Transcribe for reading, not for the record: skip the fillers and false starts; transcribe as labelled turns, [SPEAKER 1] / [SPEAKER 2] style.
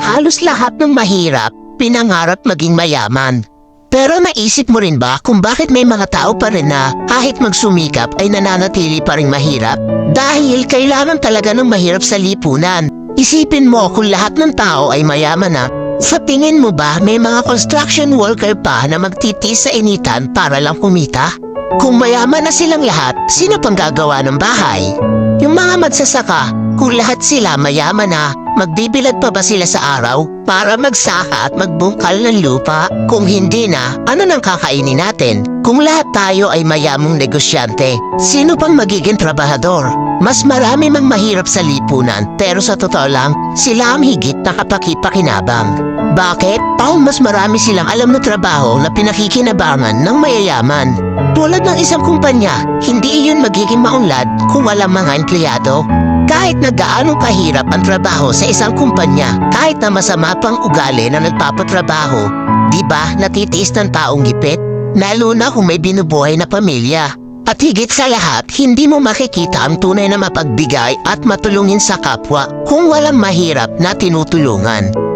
[SPEAKER 1] Halos lahat ng mahirap, pinangarap maging mayaman. Pero naisip mo rin ba kung bakit may mga tao pa rin na kahit magsumikap ay nananatili pa rin mahirap? Dahil kailangan talaga ng mahirap sa lipunan. Isipin mo kung lahat ng tao ay mayaman na, sa tingin mo ba may mga construction worker pa na magtitiis sa initan para lang kumita? Kung mayaman na silang lahat, sino pang gagawa ng bahay? Yung mga magsasaka, kung lahat sila mayaman na, magbibilad pa ba sila sa araw para magsaka at magbungkal ng lupa? Kung hindi na, ano nang kakainin natin? Kung lahat tayo ay mayamang negosyante, sino pang magiging trabahador? Mas marami mang mahirap sa lipunan, pero sa totoo lang, sila ang higit na kapakipakinabang. Bakit? Mas marami silang alam na trabaho na pinakikinabangan ng mayayaman. Tulad ng isang kumpanya, hindi iyon magiging maunlad kung walang mga empleyado. Kahit na gaano kahirap ang trabaho sa isang kumpanya, kahit na masama pang ugali na nagpapatrabaho, di ba natitiis ng taong gipit? Lalo na kung may binubuhay na pamilya. At higit sa lahat, hindi mo makikita ang tunay na mapagbigay at matulungin sa kapwa kung walang mahirap na tinutulungan.